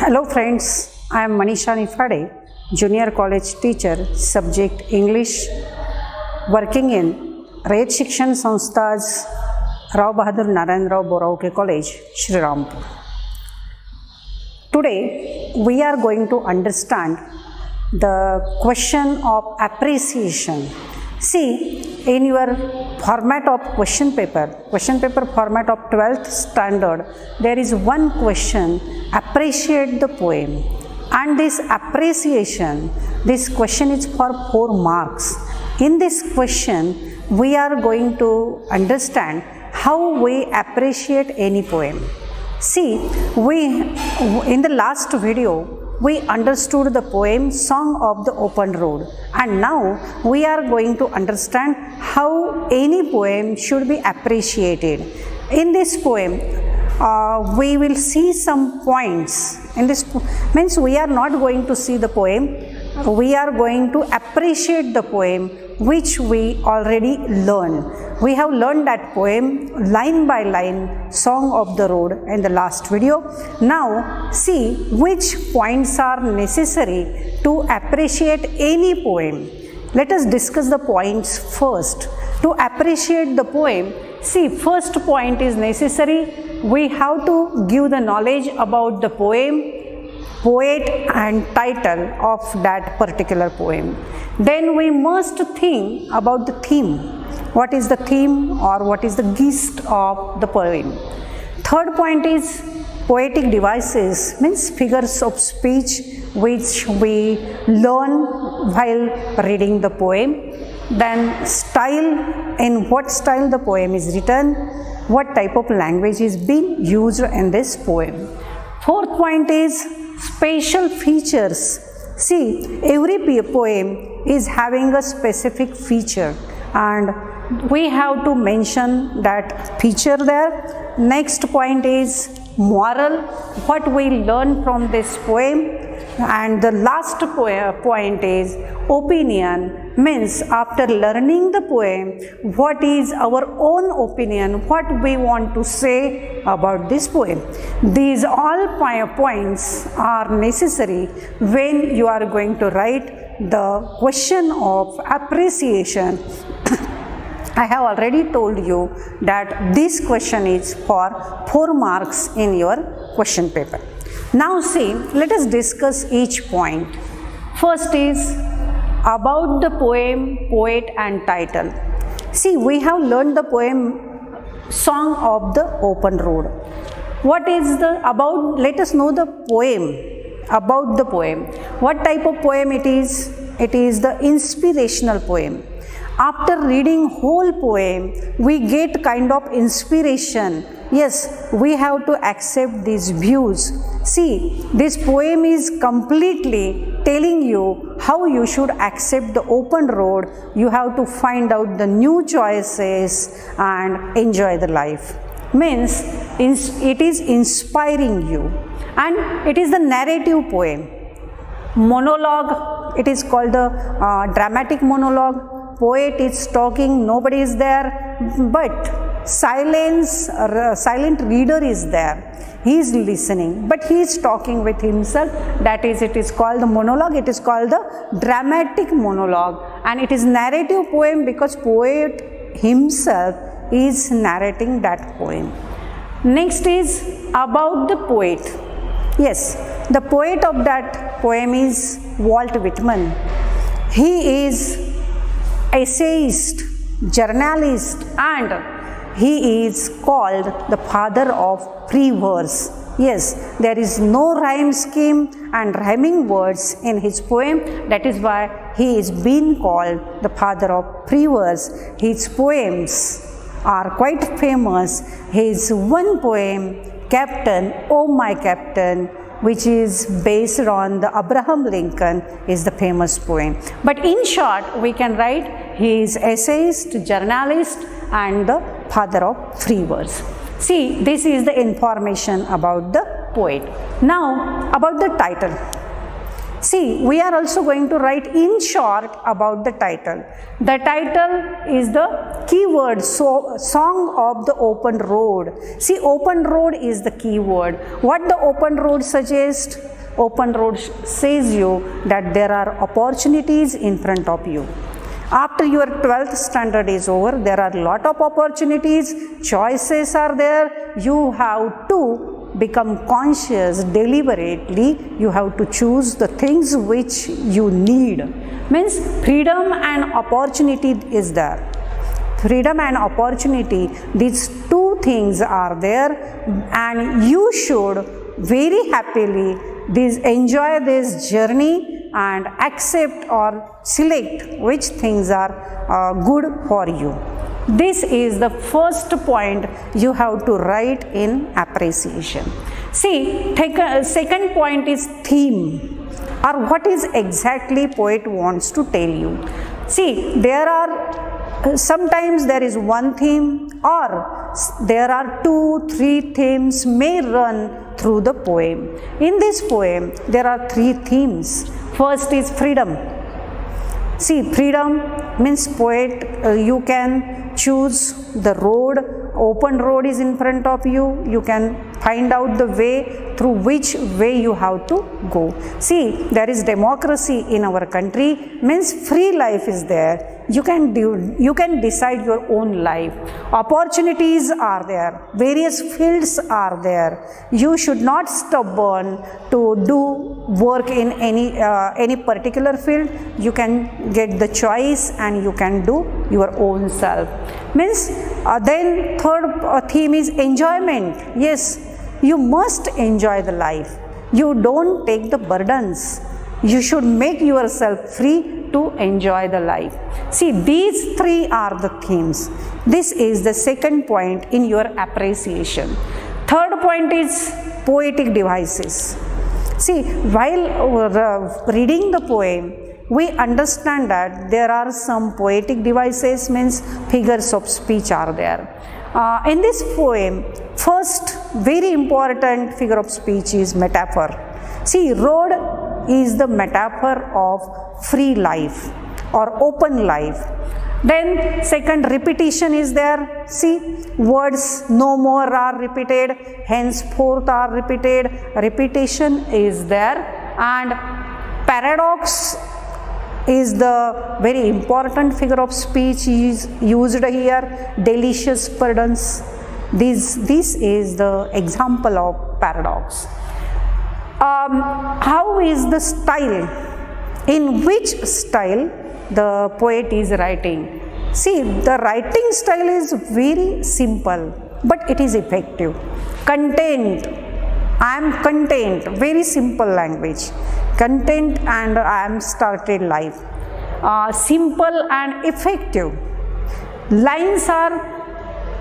Hello friends, I am Manisha Nifade, Junior College teacher, subject English, working in Rayat Shikshan Sanstha's Rao Bahadur Narayan Rao Borauke College, Shri Rampur. Today we are going to understand the question of appreciation. See, in your format of question paper format of 12th standard, there is one question, appreciate the poem, and this appreciation, this question is for 4 marks. In this question, we are going to understand how we appreciate any poem. See, in the last video, we understood the poem Song of the Open Road, and now we are going to understand how any poem should be appreciated. In this poem, we will see some points. In this means we are not going to see the poem, we are going to appreciate the poem which we already learned. We have learned that poem line by line, Song of the Road, in the last video. Now see which points are necessary to appreciate any poem. Let us discuss the points first. To appreciate the poem, see, first point is necessary. We have to give the knowledge about the poem, poet and title of that particular poem. Then we must think about the theme. What is the theme or what is the gist of the poem? Third point is poetic devices, means figures of speech which we learn while reading the poem. Then style, in what style the poem is written, what type of language is being used in this poem. Fourth point is special features. See, every poem is having a specific feature and we have to mention that feature there. Next point is moral, what we learn from this poem. And the last point is opinion, means after learning the poem, what is our own opinion, what we want to say about this poem. These all points are necessary when you are going to write the question of appreciation. I have already told you that this question is for 4 marks in your question paper. Now see, let us discuss each point. First is about the poem, poet and title. See, we have learned the poem Song of the Open Road. What is the about? Let us know the poem, about the poem. What type of poem it is? It is the inspirational poem. After reading whole poem, we get kind of inspiration. Yes, we have to accept these views. See, this poem is completely telling you how you should accept the open road. You have to find out the new choices and enjoy the life. Means it is inspiring you, and it is the narrative poem. Monologue, it is called the dramatic monologue. Poet is talking, nobody is there, but silent reader is there. He is listening, but he is talking with himself. That is, it is called the monologue. It is called the dramatic monologue, and it is narrative poem because poet himself is narrating that poem. Next is about the poet. Yes, the poet of that poem is Walt Whitman. He is essayist, journalist, and he is called the father of free verse. Yes, there is no rhyme scheme and rhyming words in his poem. That is why he is being called the father of free verse. His poems are quite famous. His one poem, Captain, Oh My Captain, which is based on the Abraham Lincoln, is the famous poem. But in short, we can write he is essayist, journalist and the father of free verse. See, this is the information about the poet. Now, about the title. See, we are also going to write in short about the title. The title is the keyword, so Song of the Open Road. See, open road is the keyword. What the open road suggests? Open road says you that there are opportunities in front of you. After your 12th standard is over, there are a lot of opportunities, choices are there. You have to become conscious deliberately. You have to choose the things which you need. Means freedom and opportunity is there. Freedom and opportunity, these two things are there, and you should very happily enjoy this journey and accept or select which things are good for you. This is the first point you have to write in appreciation. See, second point is theme, or what is exactly poet wants to tell you. See, there are sometimes there is one theme, or there are 2-3 themes may run through the poem. In this poem, there are 3 themes. First is freedom. See, freedom means poet, you can choose the road, open road is in front of you, you can find out the way through which way you have to go. See, there is democracy in our country, means free life is there. You can decide your own life. Opportunities are there, various fields are there. You should not stubborn to do work in any particular field. You can get the choice and you can do your own self. Means then third theme is enjoyment. Yes, you must enjoy the life. You don't take the burdens. You should make yourself free to enjoy the life. See, these 3 are the themes. This is the second point in your appreciation. Third point is poetic devices. See, while reading the poem, we understand that there are some poetic devices, means figures of speech are there. In this poem, first very important figure of speech is metaphor. See, road is the metaphor of free life or open life. Then second, repetition is there. See, words no more are repeated, henceforth are repeated. Repetition is there. And paradox is the very important figure of speech is used here. Delicious pardons. This is the example of paradox. How is the style? In which style the poet is writing? See, the writing style is very simple, but it is effective. Content. I am content. Very simple language. Content and I am started life. Simple and effective. Lines are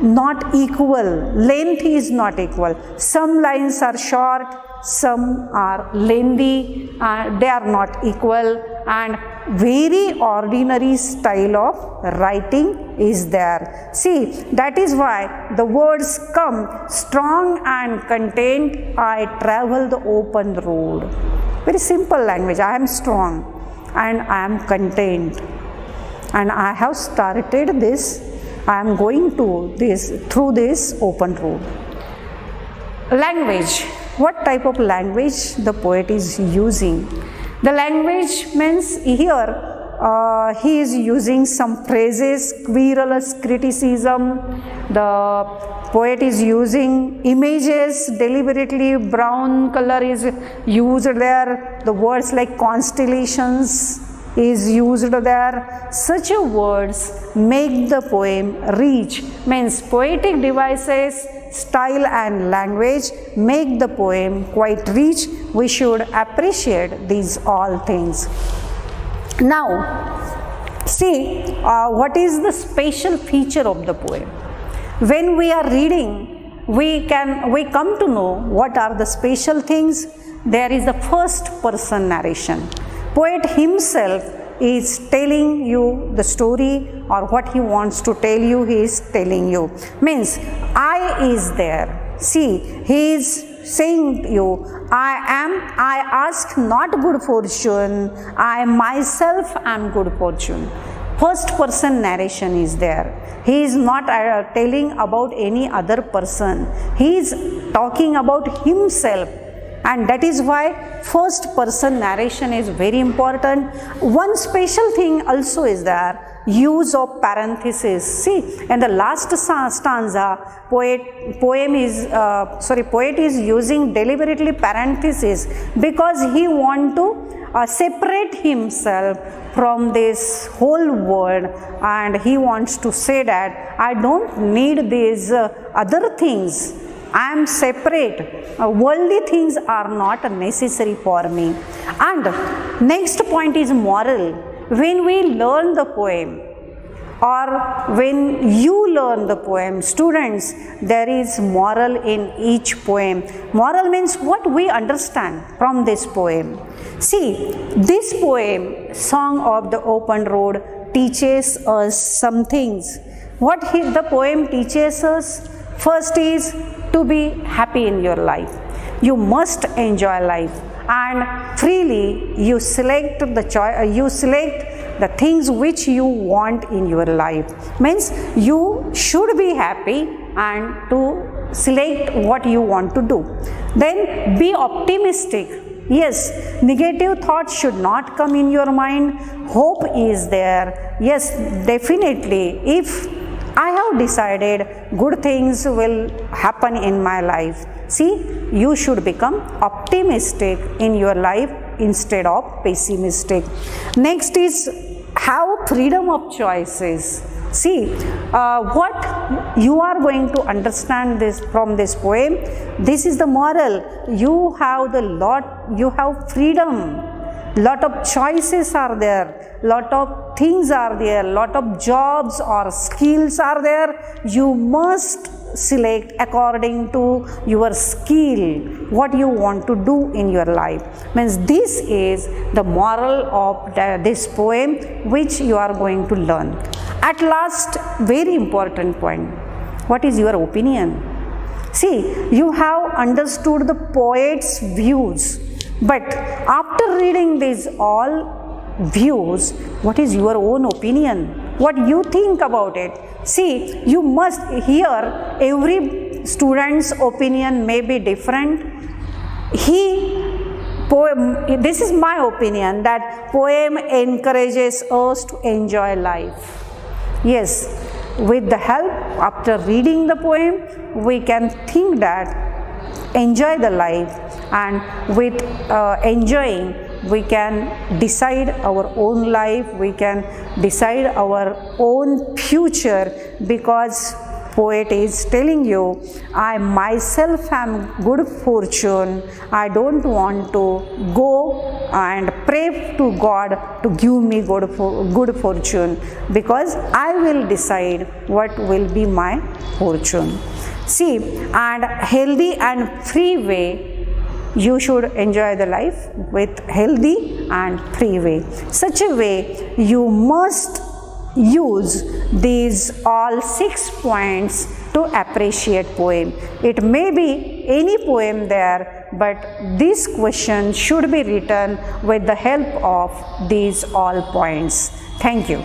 not equal. Length is not equal. Some lines are short, some are lengthy, they are not equal, and very ordinary style of writing is there. See, that is why the words come strong and content. I travel the open road. Very simple language. I am strong and I am content, and I have started this. I am going to through this open road. Language. What type of language the poet is using? The language means here he is using some phrases, querulous criticism. The poet is using images deliberately. Brown color is used there. The words like constellations is used there. Such a words make the poem rich. Means poetic devices, style and language make the poem quite rich. We should appreciate these all things. Now, see what is the special feature of the poem. When we are reading, we come to know what are the special things. There is the first person narration. Poet himself is telling you the story, or what he wants to tell you, he is telling you. Means I is there. See, he is saying to you, I ask not good fortune, I myself am good fortune. First person narration is there. He is not telling about any other person. He is talking about himself. and that is why first person narration is very important. One special thing also is there, use of parenthesis. See, in the last stanza, poet is using deliberately parenthesis because he want to separate himself from this whole world, and he wants to say that I don't need these other things. I am separate. Worldly things are not necessary for me. And next point is moral. When we learn the poem, or when you learn the poem, students, there is moral in each poem. Moral means what we understand from this poem. See, this poem, Song of the Open Road, teaches us some things. What the poem teaches us? First is to be happy in your life. You must enjoy life, and freely you select the things which you want in your life. Means you should be happy and to select what you want to do. Then be optimistic. Yes, negative thoughts should not come in your mind. Hope is there. Yes, definitely. If I have decided good things will happen in my life. See, you should become optimistic in your life instead of pessimistic. Next is have freedom of choices. See, what you are going to understand this from this poem. This is the moral. You have freedom. Lot of choices are there, lot of things are there, lot of jobs or skills are there. You must select according to your skill what you want to do in your life. Means this is the moral of this poem which you are going to learn. At last, very important point, what is your opinion? See, you have understood the poet's views, but after reading these all views, what is your own opinion? What you think about it? See, you must hear every student's opinion may be different. This is my opinion, that poem encourages us to enjoy life. Yes, with the help, after reading the poem, we can think that enjoy the life, and with enjoying we can decide our own life, we can decide our own future, because poet is telling you, I myself am good fortune, I don't want to go and pray to God to give me good fortune, because I will decide what will be my fortune. See, and healthy and free way, you should enjoy the life with healthy and free way. Such a way you must use these all 6 points to appreciate poem. It may be any poem there, but this question should be written with the help of these all points. Thank you.